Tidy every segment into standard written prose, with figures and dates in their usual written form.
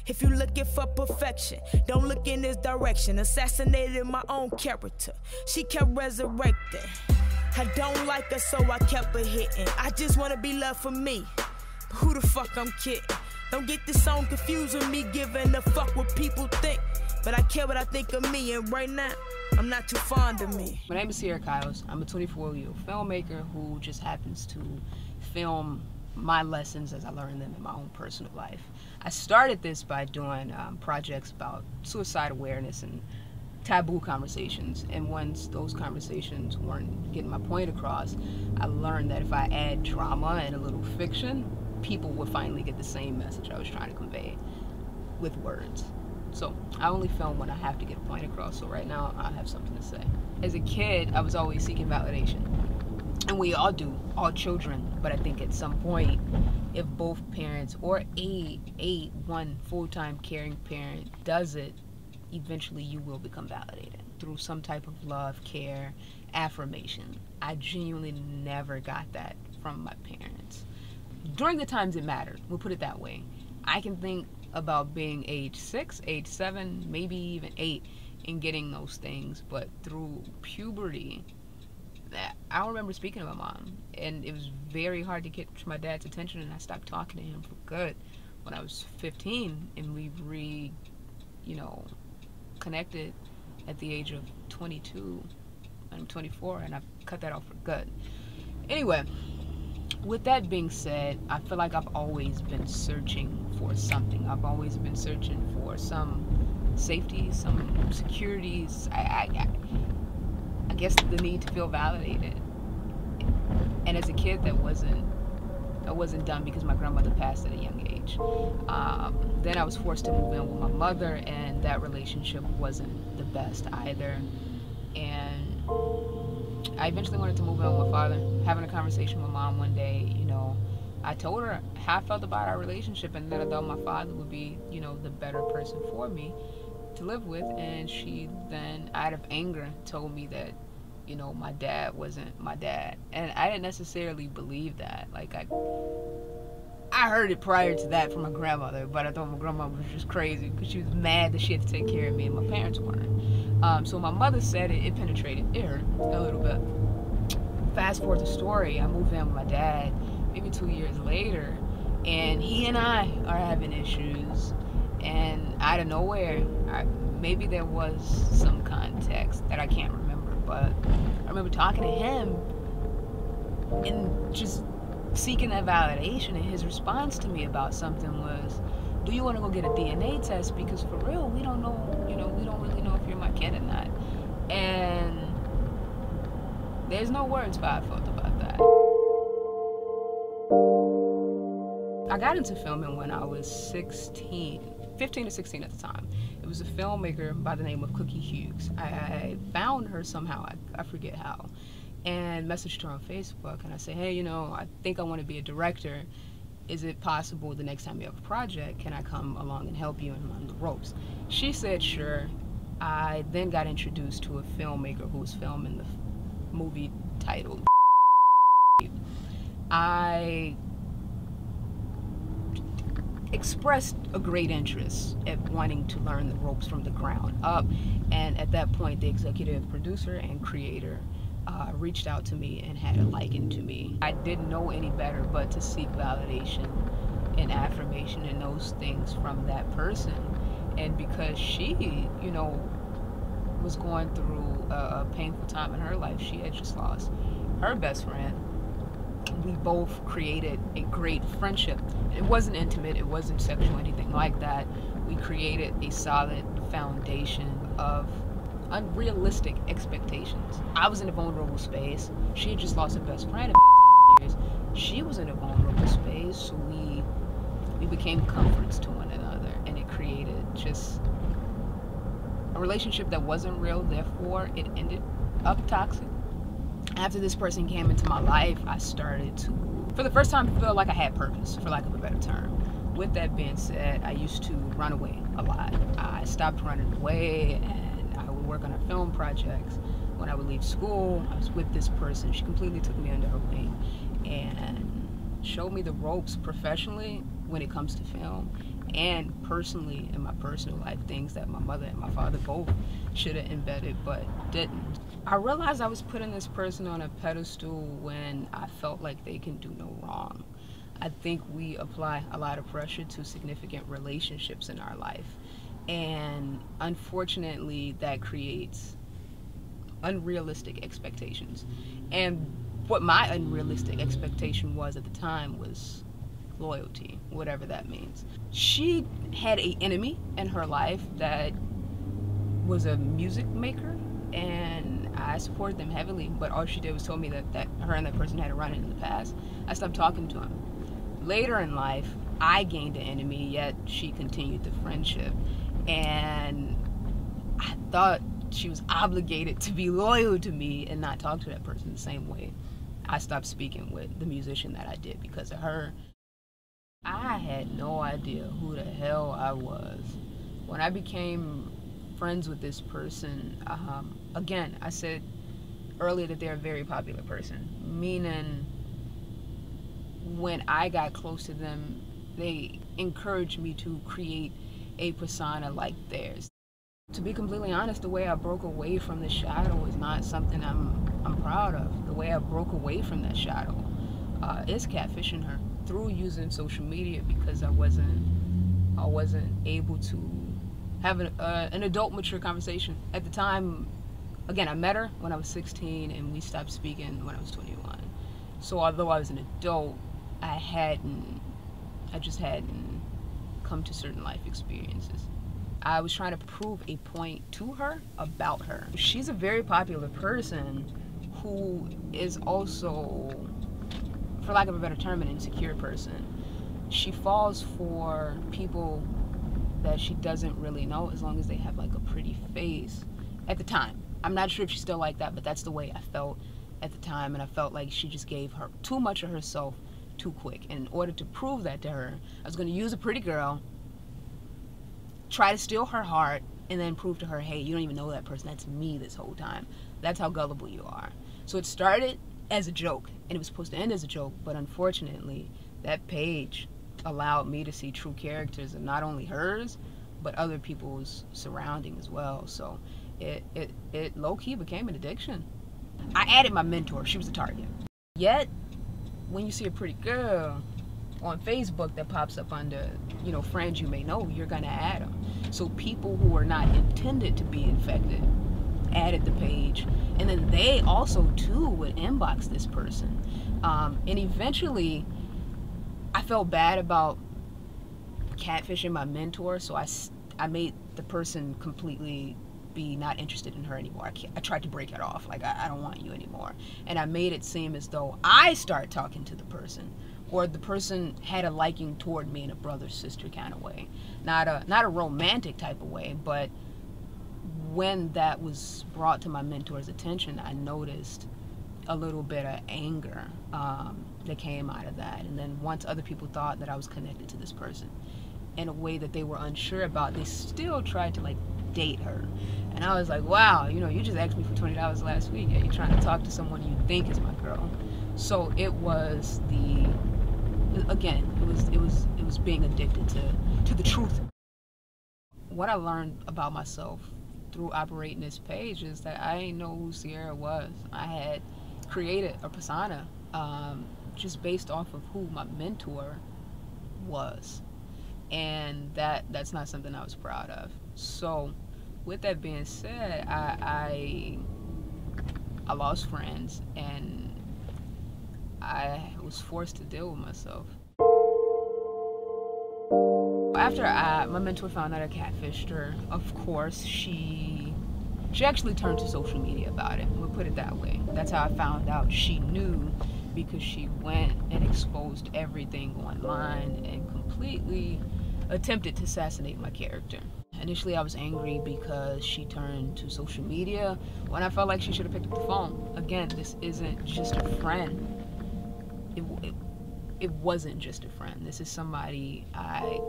If you looking for perfection, don't look in this direction. Assassinated my own character, she kept resurrecting. I don't like her, so I kept her hitting. I just wanna be loved for me, but who the fuck I'm kidding? Don't get this song confused with me giving a fuck what people think, but I care what I think of me, and right now, I'm not too fond of me. My name is Sierra Kyles. I'm a 24-year-old filmmaker who just happens to film my lessons as I learn them in my own personal life. I started this by doing projects about suicide awareness and taboo conversations, and once those conversations weren't getting my point across, I learned that if I add drama and a little fiction, people would finally get the same message I was trying to convey with words. So I only film when I have to get a point across, so right now I have something to say. As a kid, I was always seeking validation. And we all do, all children, but I think at some point, if both parents or one full-time caring parent does it, eventually you will become validated through some type of love, care, affirmation. I genuinely never got that from my parents. During the times it mattered, we'll put it that way. I can think about being age 6, age 7, maybe even 8 and getting those things, but through puberty, I don't remember speaking to my mom, and it was very hard to get my dad's attention, and I stopped talking to him for good when I was 15, and we connected at the age of 22. I'm 24, and I've cut that off for good. Anyway, with that being said, I feel like I've always been searching for something. I've always been searching for some safety, some securities. I guess the need to feel validated. And as a kid, that wasn't done because my grandmother passed at a young age. Then I was forced to move in with my mother, and that relationship wasn't the best either. And I eventually wanted to move in with my father. Having a conversation with Mom one day, I told her how I felt about our relationship, and that I thought my father would be, the better person for me to live with. And she then, out of anger, told me that, my dad wasn't my dad. And I didn't necessarily believe that. Like, I heard it prior to that from my grandmother, but I thought my grandmother was just crazy because she was mad that she had to take care of me and my parents weren't. So my mother said it penetrated. It hurt a little bit. Fast forward the story, I moved in with my dad maybe 2 years later, and he and I are having issues, and out of nowhere, maybe there was some context that I can't remember, but I remember talking to him and just seeking that validation, and his response to me about something was, do you want to go get a DNA test? Because for real, we don't know, we don't really know if you're my kid or not. And there's no words for how I felt about that. I got into filming when I was 15 to 16 at the time. It was a filmmaker by the name of Cookie Hughes. I found her somehow, I forget how, and messaged her on Facebook, and I said, hey, I think I want to be a director. Is it possible the next time you have a project, can I come along and help you and learn the ropes? She said sure. I then got introduced to a filmmaker who was filming the movie titled I expressed a great interest at wanting to learn the ropes from the ground up, and at that point the executive producer and creator reached out to me and had a liking to me. I didn't know any better but to seek validation and affirmation and those things from that person. And because she, was going through a painful time in her life, she had just lost her best friend. We both created a great friendship. It wasn't intimate, it wasn't sexual, anything like that. We created a solid foundation of unrealistic expectations. I was in a vulnerable space. She had just lost her best friend of 18 years. She was in a vulnerable space, so we became comforts to one another, and it created just a relationship that wasn't real, therefore it ended up toxic. After this person came into my life, I started to, for the first time, feel like I had purpose, for lack of a better term. With that being said, I used to run away a lot. I stopped running away, and I would work on her film projects. When I would leave school, I was with this person. She completely took me under her wing and showed me the ropes professionally when it comes to film, and personally in my personal life, things that my mother and my father both should have embedded but didn't. I realized I was putting this person on a pedestal when I felt like they can do no wrong. I think we apply a lot of pressure to significant relationships in our life, and unfortunately that creates unrealistic expectations. And what my unrealistic expectation was at the time was loyalty, whatever that means. She had an enemy in her life that was a music maker, and I supported them heavily, but all she did was tell me that her and that person had a run-in the past. I stopped talking to him. Later in life, I gained an enemy, yet she continued the friendship, and I thought she was obligated to be loyal to me and not talk to that person the same way I stopped speaking with the musician that I did because of her. I had no idea who the hell I was. When I became friends with this person, again, I said earlier that they're a very popular person, meaning when I got close to them, they encouraged me to create a persona like theirs. To be completely honest, the way I broke away from the shadow is not something I'm proud of. The way I broke away from that shadow is catfishing her through using social media, because I wasn't able to have an adult, mature conversation. At the time, again, I met her when I was 16, and we stopped speaking when I was 21. So although I was an adult, I just hadn't come to certain life experiences. I was trying to prove a point to her about her. She's a very popular person who is also, for lack of a better term, an insecure person. She falls for people that she doesn't really know, as long as they have like a pretty face. At the time, I'm not sure if she's still like that, but that's the way I felt at the time, and I felt like she just gave her too much of herself too quick. And in order to prove that to her, I was going to use a pretty girl, try to steal her heart, and then prove to her, hey, you don't even know that person, that's me this whole time. That's how gullible you are. So it started as a joke, and it was supposed to end as a joke, but unfortunately that page allowed me to see true characters, and not only hers but other people's surrounding as well. So it low-key became an addiction. I added my mentor. She was the target. Yet when you see a pretty girl on Facebook that pops up under, friends you may know, you're gonna add them. So people who are not intended to be infected added the page, and then they also too would inbox this person, and eventually I felt bad about catfishing my mentor, so I made the person completely be not interested in her anymore. I tried to break it off, like I don't want you anymore, and I made it seem as though I started talking to the person, or the person had a liking toward me in a brother-sister kind of way, not a romantic type of way. But when that was brought to my mentor's attention, I noticed a little bit of anger that came out of that. And then once other people thought that I was connected to this person in a way that they were unsure about, they still tried to like date her. And I was like, wow, you just asked me for $20 last week, and you're trying to talk to someone you think is my girl. So it was it was being addicted to the truth. What I learned about myself through operating this page is that I didn't know who Sierra was. I had created a persona just based off of who my mentor was, and that's not something I was proud of. So with that being said, I lost friends, and I was forced to deal with myself. After my mentor found out I catfished her, of course, she actually turned to social media about it. We'll put it that way. That's how I found out she knew, because she went and exposed everything online and completely attempted to assassinate my character. Initially, I was angry because she turned to social media when I felt like she should have picked up the phone. Again, this isn't just a friend. It wasn't just a friend. This is somebody I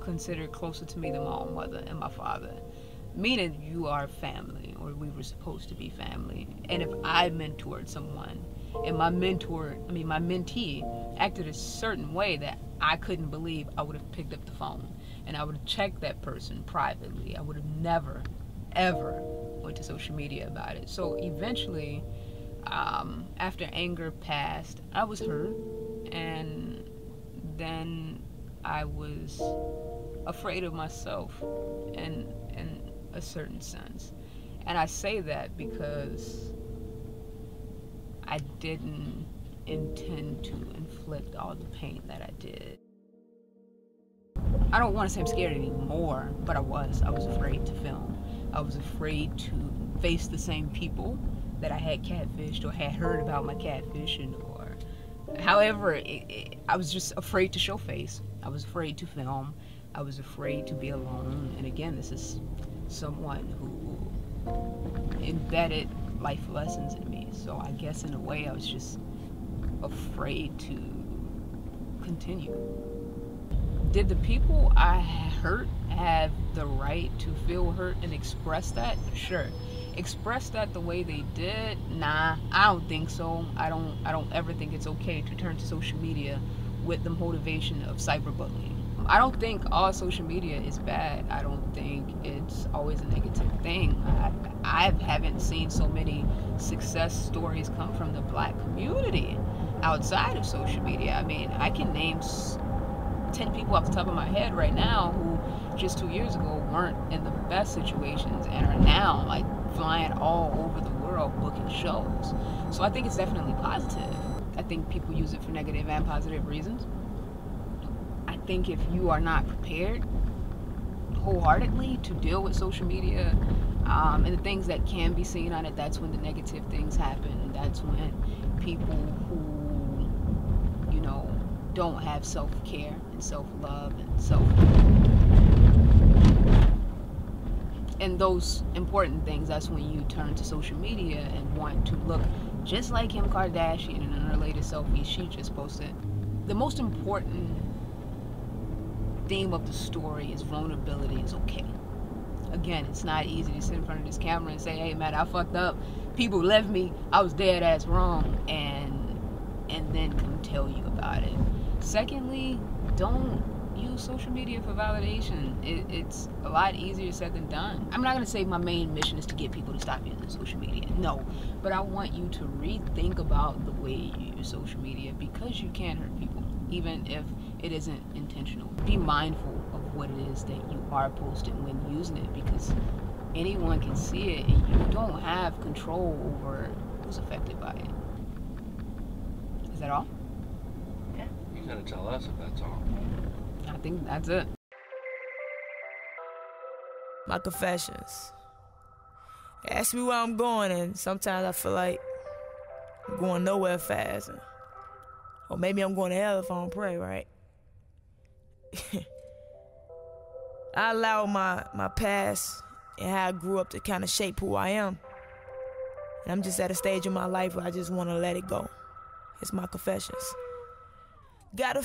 consider closer to me than my own mother and my father. Meaning you are family, or we were supposed to be family. And if I mentored someone and my mentee acted a certain way that I couldn't believe, I would have picked up the phone. and I would have checked that person privately. I would have never, ever went to social media about it. So eventually, after anger passed, I was hurt, and then I was afraid of myself in a certain sense. And I say that because I didn't intend to inflict all the pain that I did. I don't want to say I'm scared anymore, but I was afraid to film. I was afraid to face the same people that I had catfished or had heard about my catfishing, or however, I was just afraid to show face. I was afraid to film. I was afraid to be alone. And again, this is someone who embedded life lessons in me. So I guess in a way I was just afraid to continue. Did the people I hurt have the right to feel hurt and express that? Sure. Express that the way they did? Nah, I don't think so. I don't ever think it's okay to turn to social media with the motivation of cyberbullying. I don't think all social media is bad. I don't think it's always a negative thing. I haven't seen so many success stories come from the Black community outside of social media. I mean, I can name 10 people off the top of my head right now who just 2 years ago weren't in the best situations and are now like flying all over the world booking shows. So I think it's definitely positive. I think people use it for negative and positive reasons. I think if you are not prepared wholeheartedly to deal with social media and the things that can be seen on it, that's when the negative things happen. That's when people who, you know, don't have self-care and self-love and those important things, that's when you turn to social media and want to look just like Kim Kardashian in her latest selfie she just posted. The most important theme of the story is vulnerability is okay. Again, it's not easy to sit in front of this camera and say, hey man, I fucked up, people left me, I was dead ass wrong, and then come tell you about it. Secondly, don't use social media for validation. It's a lot easier said than done. I'm not gonna say my main mission is to get people to stop using social media, no, but I want you to rethink about the way you use social media, because you can hurt people, even if it isn't intentional. Be mindful of what it is that you are posting when using it, because anyone can see it and you don't have control over who's affected by it. Is that all? Yeah. You gotta tell us if that's all. I think that's it. My confessions. Ask me where I'm going, and sometimes I feel like I'm going nowhere fast. Or maybe I'm going to hell if I don't pray, right? I allow my past and how I grew up to kind of shape who I am. And I'm just at a stage in my life where I just want to let it go. It's my confessions. Got a